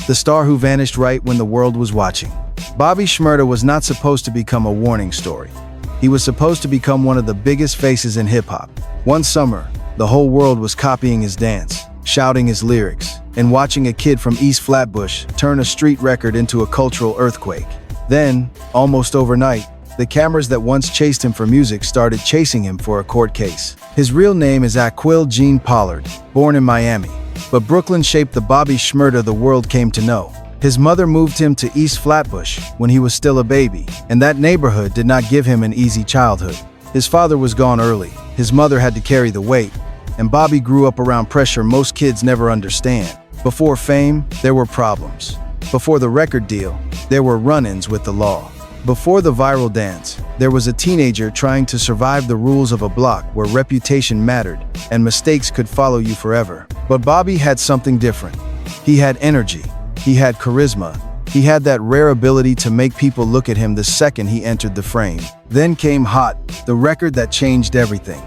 the star who vanished right when the world was watching. Bobby Shmurda was not supposed to become a warning story. He was supposed to become one of the biggest faces in hip-hop. One summer, the whole world was copying his dance, shouting his lyrics, and watching a kid from East Flatbush turn a street record into a cultural earthquake. Then, almost overnight, the cameras that once chased him for music started chasing him for a court case. His real name is Aquil Gene Pollard, born in Miami. But Brooklyn shaped the Bobby Shmurda the world came to know. His mother moved him to East Flatbush when he was still a baby, and that neighborhood did not give him an easy childhood. His father was gone early, his mother had to carry the weight, and Bobby grew up around pressure most kids never understand. Before fame, there were problems. Before the record deal, there were run-ins with the law. Before the viral dance, there was a teenager trying to survive the rules of a block where reputation mattered and mistakes could follow you forever. But Bobby had something different. He had energy. He had charisma. He had that rare ability to make people look at him the second he entered the frame. Then came Hot, the record that changed everything.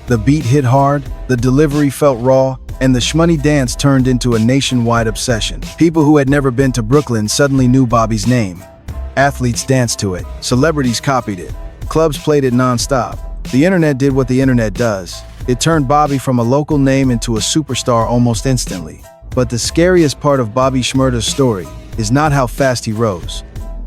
The beat hit hard, the delivery felt raw, and the Shmoney Dance turned into a nationwide obsession. People who had never been to Brooklyn suddenly knew Bobby's name. Athletes danced to it. Celebrities copied it. Clubs played it non-stop. The internet did what the internet does. It turned Bobby from a local name into a superstar almost instantly. But the scariest part of Bobby Shmurda's story is not how fast he rose.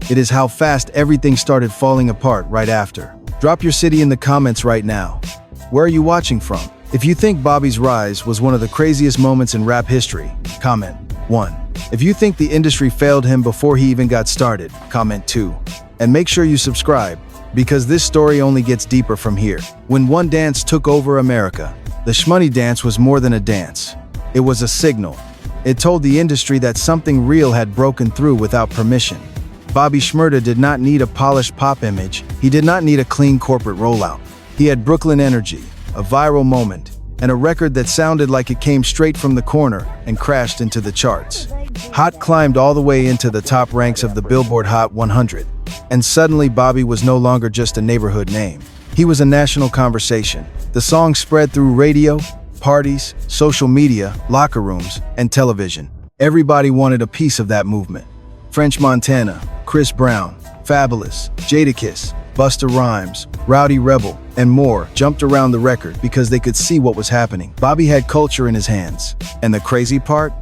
It is how fast everything started falling apart right after. Drop your city in the comments right now. Where are you watching from? If you think Bobby's rise was one of the craziest moments in rap history, comment 1. If you think the industry failed him before he even got started, comment 2. And make sure you subscribe, because this story only gets deeper from here. When one dance took over America, the Shmoney Dance was more than a dance. It was a signal. It told the industry that something real had broken through without permission. Bobby Shmurda did not need a polished pop image. He did not need a clean corporate rollout. He had Brooklyn energy, a viral moment, and a record that sounded like it came straight from the corner and crashed into the charts. Hot climbed all the way into the top ranks of the Billboard Hot 100. And suddenly Bobby was no longer just a neighborhood name. He was a national conversation. The song spread through radio, parties, social media, locker rooms, and television. Everybody wanted a piece of that movement. French Montana, Chris Brown, Fabulous, Jadakiss, Busta Rhymes, Rowdy Rebel, and more jumped around the record because they could see what was happening. Bobby had culture in his hands. And the crazy part?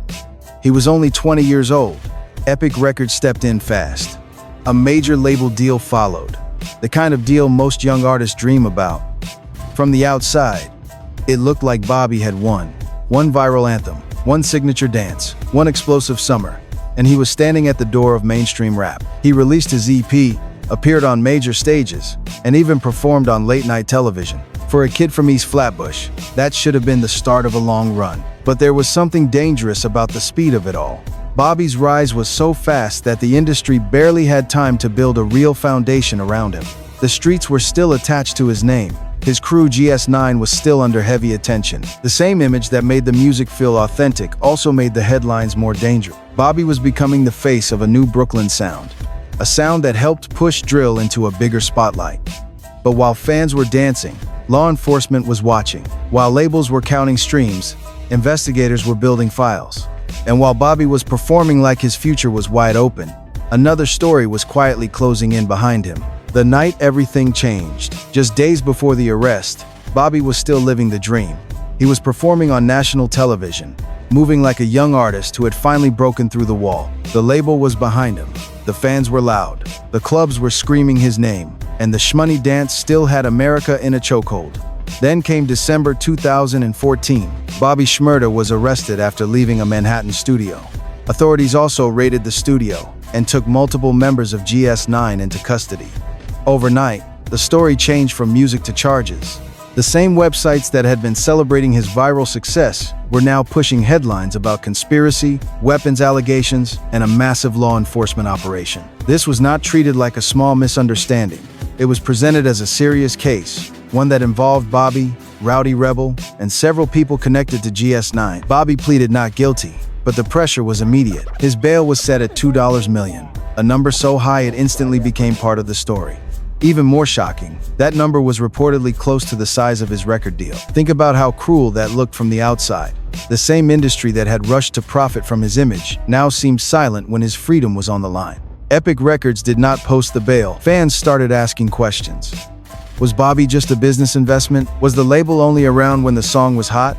He was only 20 years old. Epic Records stepped in fast. A major label deal followed. The kind of deal most young artists dream about. From the outside, it looked like Bobby had won. One viral anthem, one signature dance, one explosive summer, and he was standing at the door of mainstream rap. He released his EP, appeared on major stages, and even performed on late-night television. For a kid from East Flatbush, that should have been the start of a long run. But there was something dangerous about the speed of it all. Bobby's rise was so fast that the industry barely had time to build a real foundation around him. The streets were still attached to his name. His crew GS9 was still under heavy attention. The same image that made the music feel authentic also made the headlines more dangerous. Bobby was becoming the face of a new Brooklyn sound. A sound that helped push drill into a bigger spotlight. But while fans were dancing, law enforcement was watching. While labels were counting streams, investigators were building files. And while Bobby was performing like his future was wide open, another story was quietly closing in behind him. The night everything changed. Just days before the arrest, Bobby was still living the dream. He was performing on national television, moving like a young artist who had finally broken through the wall. The label was behind him. The fans were loud. The clubs were screaming his name. And the Shmoney Dance still had America in a chokehold. Then came December 2014. Bobby Shmurda was arrested after leaving a Manhattan studio. Authorities also raided the studio and took multiple members of GS9 into custody. Overnight, the story changed from music to charges. The same websites that had been celebrating his viral success were now pushing headlines about conspiracy, weapons allegations, and a massive law enforcement operation. This was not treated like a small misunderstanding. It was presented as a serious case, one that involved Bobby, Rowdy Rebel, and several people connected to GS9. Bobby pleaded not guilty, but the pressure was immediate. His bail was set at $2 million, a number so high it instantly became part of the story. Even more shocking, that number was reportedly close to the size of his record deal. Think about how cruel that looked from the outside. The same industry that had rushed to profit from his image now seemed silent when his freedom was on the line. Epic Records did not post the bail. Fans started asking questions. Was Bobby just a business investment? Was the label only around when the song was hot?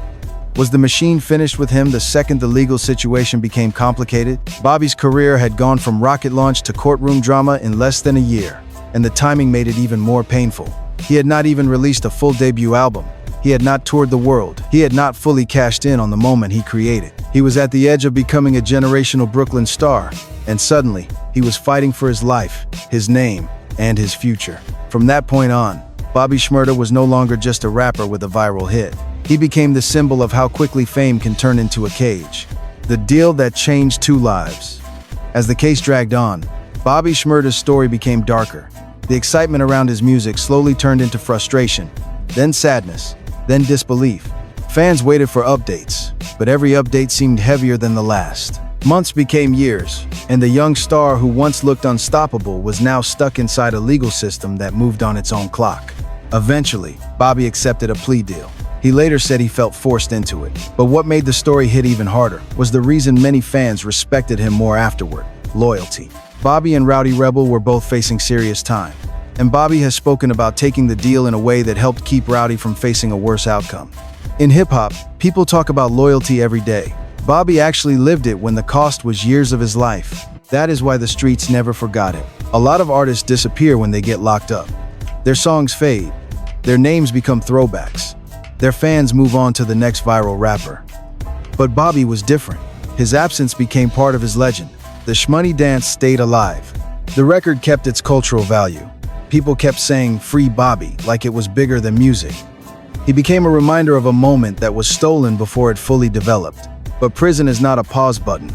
Was the machine finished with him the second the legal situation became complicated? Bobby's career had gone from rocket launch to courtroom drama in less than a year, and the timing made it even more painful. He had not even released a full debut album. He had not toured the world. He had not fully cashed in on the moment he created. He was at the edge of becoming a generational Brooklyn star, and suddenly, he was fighting for his life, his name, and his future. From that point on, Bobby Shmurda was no longer just a rapper with a viral hit. He became the symbol of how quickly fame can turn into a cage. The deal that changed two lives. As the case dragged on, Bobby Shmurda's story became darker. The excitement around his music slowly turned into frustration, then sadness, then disbelief. Fans waited for updates, but every update seemed heavier than the last. Months became years, and the young star who once looked unstoppable was now stuck inside a legal system that moved on its own clock. Eventually, Bobby accepted a plea deal. He later said he felt forced into it. But what made the story hit even harder was the reason many fans respected him more afterward: loyalty. Bobby and Rowdy Rebel were both facing serious time, and Bobby has spoken about taking the deal in a way that helped keep Rowdy from facing a worse outcome. In hip-hop, people talk about loyalty every day. Bobby actually lived it when the cost was years of his life. That is why the streets never forgot him. A lot of artists disappear when they get locked up. Their songs fade. Their names become throwbacks. Their fans move on to the next viral rapper. But Bobby was different. His absence became part of his legend. The Shmoney Dance stayed alive. The record kept its cultural value. People kept saying "Free Bobby" like it was bigger than music. He became a reminder of a moment that was stolen before it fully developed. But prison is not a pause button.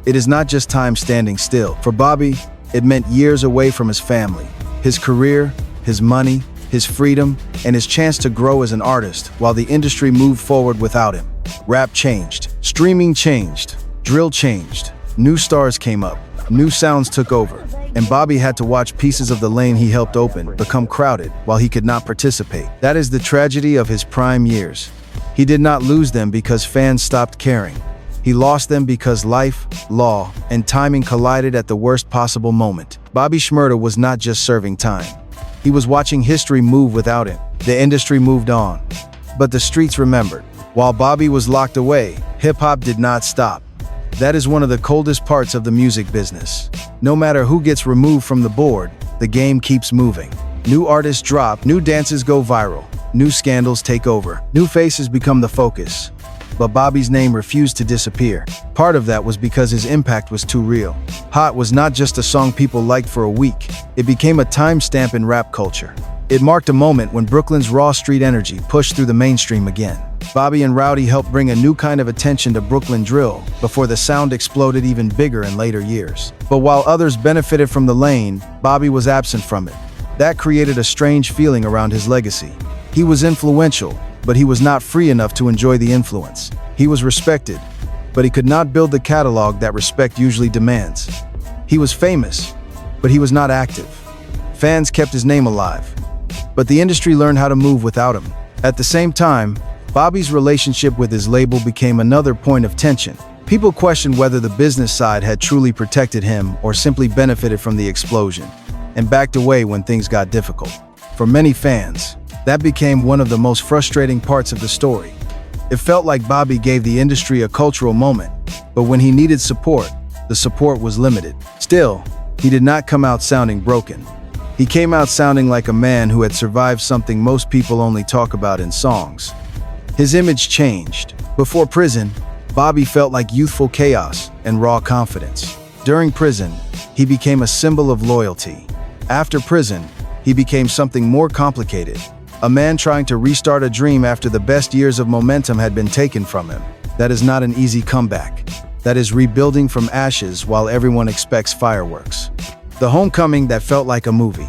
It is not just time standing still. For Bobby, it meant years away from his family, his career, his money, his freedom, and his chance to grow as an artist while the industry moved forward without him. Rap changed, streaming changed, drill changed, new stars came up, new sounds took over, and Bobby had to watch pieces of the lane he helped open become crowded while he could not participate. That is the tragedy of his prime years. He did not lose them because fans stopped caring. He lost them because life, law, and timing collided at the worst possible moment. Bobby Shmurda was not just serving time. He was watching history move without him. The industry moved on, but the streets remembered. While Bobby was locked away, hip-hop did not stop. That is one of the coldest parts of the music business. No matter who gets removed from the board, the game keeps moving. New artists drop, new dances go viral, new scandals take over, new faces become the focus. But Bobby's name refused to disappear. Part of that was because his impact was too real. Hot was not just a song people liked for a week. It became a timestamp in rap culture. It marked a moment when Brooklyn's raw street energy pushed through the mainstream again. Bobby and Rowdy helped bring a new kind of attention to Brooklyn drill before the sound exploded even bigger in later years. But while others benefited from the lane, Bobby was absent from it. That created a strange feeling around his legacy. He was influential, but he was not free enough to enjoy the influence. He was respected, but he could not build the catalog that respect usually demands. He was famous, but he was not active. Fans kept his name alive, but the industry learned how to move without him. At the same time, Bobby's relationship with his label became another point of tension. People questioned whether the business side had truly protected him or simply benefited from the explosion, and backed away when things got difficult. For many fans, that became one of the most frustrating parts of the story. It felt like Bobby gave the industry a cultural moment, but when he needed support, the support was limited. Still, he did not come out sounding broken. He came out sounding like a man who had survived something most people only talk about in songs. His image changed. Before prison, Bobby felt like youthful chaos and raw confidence. During prison, he became a symbol of loyalty. After prison, he became something more complicated. A man trying to restart a dream after the best years of momentum had been taken from him. That is not an easy comeback. That is rebuilding from ashes while everyone expects fireworks. The homecoming that felt like a movie.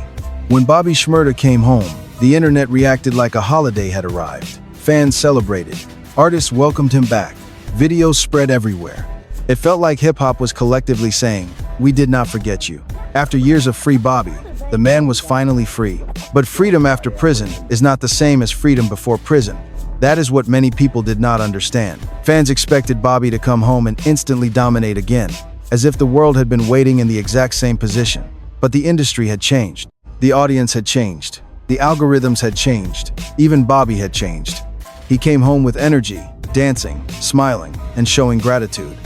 When Bobby Shmurda came home, the internet reacted like a holiday had arrived. Fans celebrated. Artists welcomed him back. Videos spread everywhere. It felt like hip-hop was collectively saying, "We did not forget you." After years of Free Bobby, the man was finally free. But freedom after prison is not the same as freedom before prison. That is what many people did not understand. Fans expected Bobby to come home and instantly dominate again, as if the world had been waiting in the exact same position. But the industry had changed. The audience had changed. The algorithms had changed. Even Bobby had changed. He came home with energy, dancing, smiling, and showing gratitude.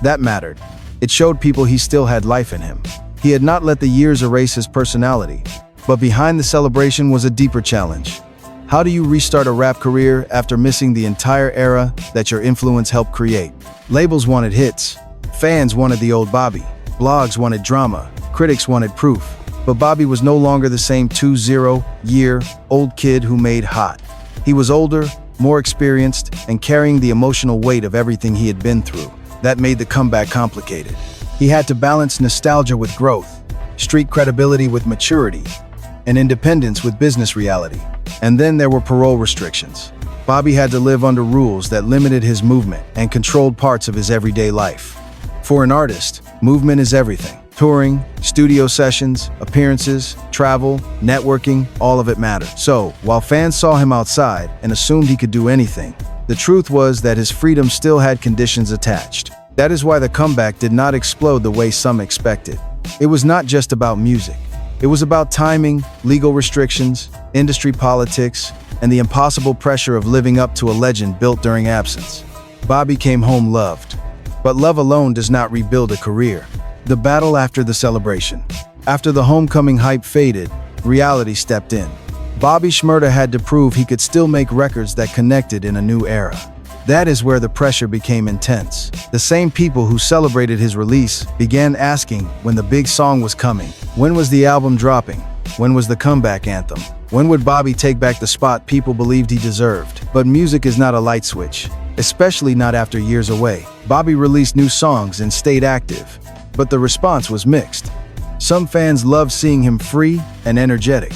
That mattered. It showed people he still had life in him. He had not let the years erase his personality. But behind the celebration was a deeper challenge. How do you restart a rap career after missing the entire era that your influence helped create? Labels wanted hits. Fans wanted the old Bobby. Blogs wanted drama. Critics wanted proof. But Bobby was no longer the same 20-year-old kid who made hot. He was older, more experienced, and carrying the emotional weight of everything he had been through. That made the comeback complicated. He had to balance nostalgia with growth, street credibility with maturity, and independence with business reality. And then there were parole restrictions. Bobby had to live under rules that limited his movement and controlled parts of his everyday life. For an artist, movement is everything. Touring, studio sessions, appearances, travel, networking, all of it mattered. So, while fans saw him outside and assumed he could do anything, the truth was that his freedom still had conditions attached. That is why the comeback did not explode the way some expected. It was not just about music. It was about timing, legal restrictions, industry politics, and the impossible pressure of living up to a legend built during absence. Bobby came home loved. But love alone does not rebuild a career. The battle after the celebration. After the homecoming hype faded, reality stepped in. Bobby Shmurda had to prove he could still make records that connected in a new era. That is where the pressure became intense. The same people who celebrated his release began asking when the big song was coming. When was the album dropping? When was the comeback anthem? When would Bobby take back the spot people believed he deserved? But music is not a light switch, especially not after years away. Bobby released new songs and stayed active, but the response was mixed. Some fans loved seeing him free and energetic.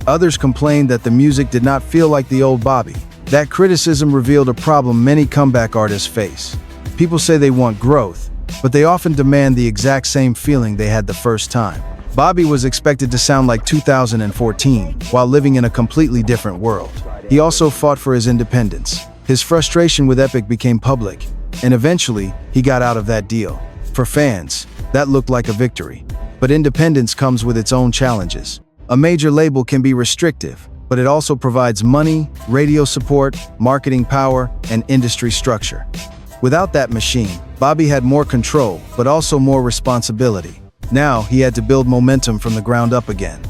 Others complained that the music did not feel like the old Bobby. That criticism revealed a problem many comeback artists face. People say they want growth, but they often demand the exact same feeling they had the first time. Bobby was expected to sound like 2014, while living in a completely different world. He also fought for his independence. His frustration with Epic became public, and eventually, he got out of that deal. For fans, that looked like a victory. But independence comes with its own challenges. A major label can be restrictive, but it also provides money, radio support, marketing power, and industry structure. Without that machine, Bobby had more control, but also more responsibility. Now, he had to build momentum from the ground up again.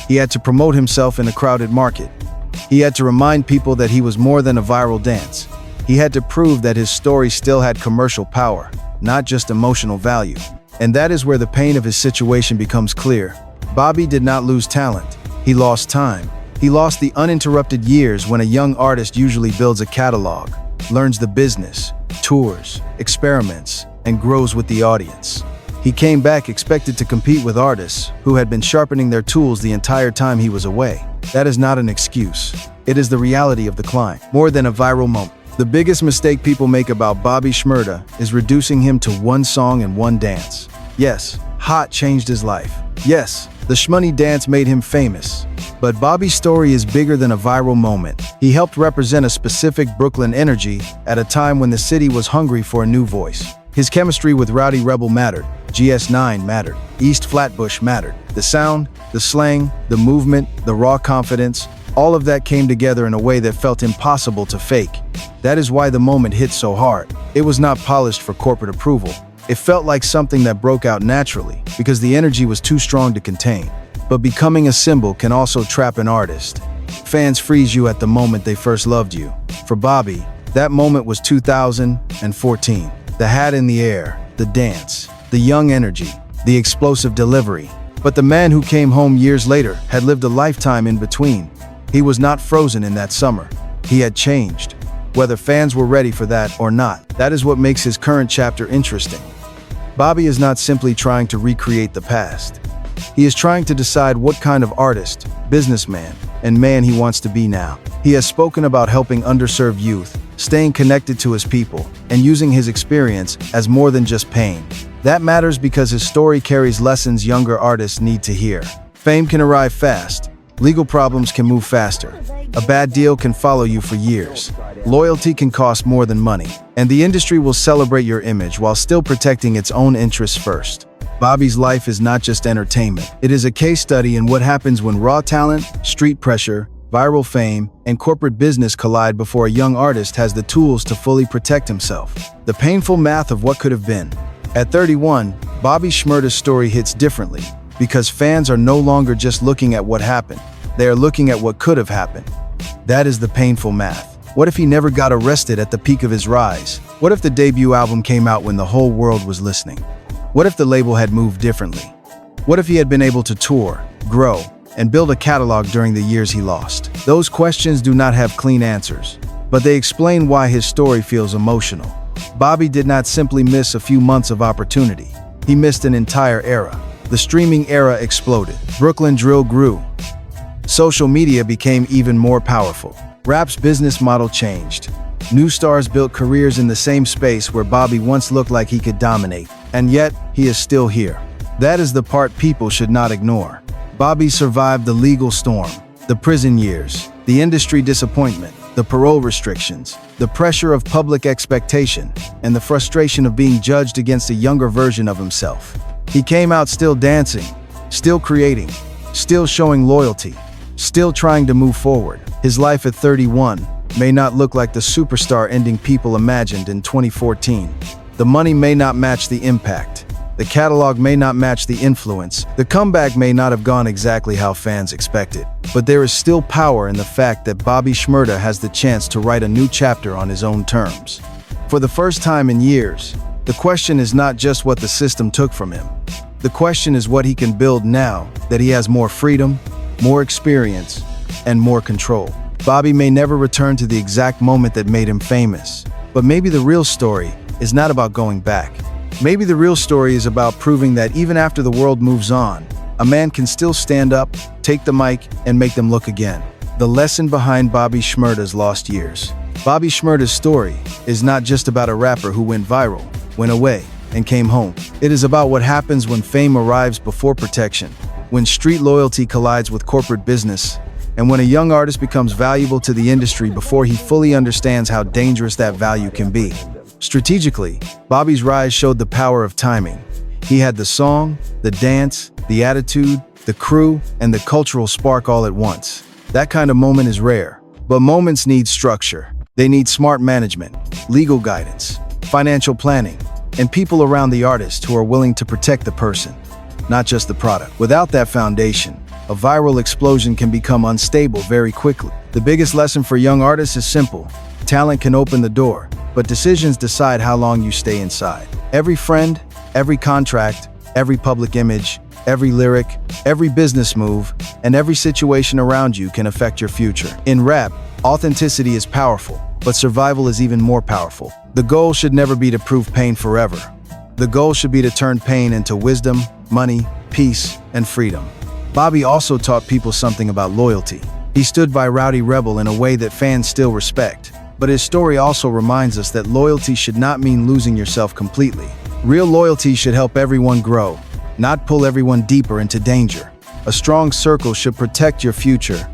He had to promote himself in a crowded market. He had to remind people that he was more than a viral dance. He had to prove that his story still had commercial power, not just emotional value. And that is where the pain of his situation becomes clear. Bobby did not lose talent. He lost time. He lost the uninterrupted years when a young artist usually builds a catalog, learns the business, tours, experiments, and grows with the audience. He came back expected to compete with artists who had been sharpening their tools the entire time he was away. That is not an excuse. It is the reality of the climb, more than a viral moment. The biggest mistake people make about Bobby Shmurda is reducing him to one song and one dance. Yes, Hot changed his life. Yes, the Shmoney Dance made him famous. But Bobby's story is bigger than a viral moment. He helped represent a specific Brooklyn energy at a time when the city was hungry for a new voice. His chemistry with Rowdy Rebel mattered. GS9 mattered. East Flatbush mattered. The sound, the slang, the movement, the raw confidence, all of that came together in a way that felt impossible to fake. That is why the moment hit so hard. It was not polished for corporate approval. It felt like something that broke out naturally, because the energy was too strong to contain. But becoming a symbol can also trap an artist. Fans freeze you at the moment they first loved you. For Bobby, that moment was 2014. The hat in the air, the dance, the young energy, the explosive delivery. But the man who came home years later had lived a lifetime in between. He was not frozen in that summer. He had changed. Whether fans were ready for that or not, that is what makes his current chapter interesting. Bobby is not simply trying to recreate the past. He is trying to decide what kind of artist, businessman, and man he wants to be now. He has spoken about helping underserved youth, staying connected to his people, and using his experience as more than just pain. That matters because his story carries lessons younger artists need to hear. Fame can arrive fast. Legal problems can move faster. A bad deal can follow you for years. Loyalty can cost more than money, and the industry will celebrate your image while still protecting its own interests first. Bobby's life is not just entertainment. It is a case study in what happens when raw talent, street pressure, viral fame, and corporate business collide before a young artist has the tools to fully protect himself. The painful math of what could have been. At 31, Bobby Shmurda's story hits differently, because fans are no longer just looking at what happened. They are looking at what could have happened. That is the painful math. What if he never got arrested at the peak of his rise? What if the debut album came out when the whole world was listening? What if the label had moved differently? What if he had been able to tour, grow, and build a catalog during the years he lost? Those questions do not have clean answers, but they explain why his story feels emotional. Bobby did not simply miss a few months of opportunity. He missed an entire era. The streaming era exploded. Brooklyn drill grew. Social media became even more powerful. Rap's business model changed. New stars built careers in the same space where Bobby once looked like he could dominate. And yet, he is still here. That is the part people should not ignore. Bobby survived the legal storm, the prison years, the industry disappointment, the parole restrictions, the pressure of public expectation, and the frustration of being judged against a younger version of himself. He came out still dancing, still creating, still showing loyalty, still trying to move forward. His life at 31 may not look like the superstar ending people imagined in 2014. The money may not match the impact. The catalog may not match the influence. The comeback may not have gone exactly how fans expected. But there is still power in the fact that Bobby Shmurda has the chance to write a new chapter on his own terms. For the first time in years, the question is not just what the system took from him. The question is what he can build now that he has more freedom, more experience, and more control. Bobby may never return to the exact moment that made him famous, but maybe the real story is not about going back. Maybe the real story is about proving that even after the world moves on, a man can still stand up, take the mic, and make them look again. The lesson behind Bobby Shmurda's lost years. Bobby Shmurda's story is not just about a rapper who went viral, went away, and came home. It is about what happens when fame arrives before protection, when street loyalty collides with corporate business, and when a young artist becomes valuable to the industry before he fully understands how dangerous that value can be. Strategically, Bobby's rise showed the power of timing. He had the song, the dance, the attitude, the crew, and the cultural spark all at once. That kind of moment is rare, but moments need structure. They need smart management, legal guidance, financial planning, and people around the artist who are willing to protect the person, not just the product. Without that foundation, a viral explosion can become unstable very quickly. The biggest lesson for young artists is simple. Talent can open the door, but decisions decide how long you stay inside. Every friend, every contract, every public image, every lyric, every business move, and every situation around you can affect your future. In rap, authenticity is powerful, but survival is even more powerful. The goal should never be to prove pain forever. The goal should be to turn pain into wisdom, money, peace, and freedom. Bobby also taught people something about loyalty. He stood by Rowdy Rebel in a way that fans still respect. But his story also reminds us that loyalty should not mean losing yourself completely. Real loyalty should help everyone grow, not pull everyone deeper into danger. A strong circle should protect your future,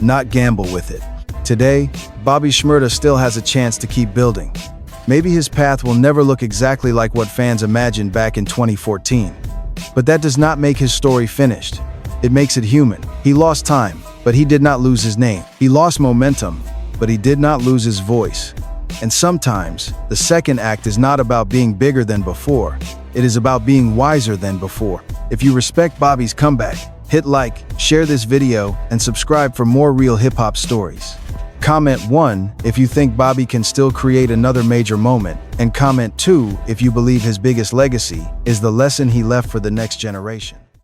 not gamble with it. Today, Bobby Shmurda still has a chance to keep building. Maybe his path will never look exactly like what fans imagined back in 2014. But that does not make his story finished. It makes it human. He lost time, but he did not lose his name. He lost momentum, but he did not lose his voice. And sometimes, the second act is not about being bigger than before. It is about being wiser than before. If you respect Bobby's comeback, hit like, share this video, and subscribe for more real hip-hop stories. Comment 1 if you think Bobby can still create another major moment, and comment 2 if you believe his biggest legacy is the lesson he left for the next generation.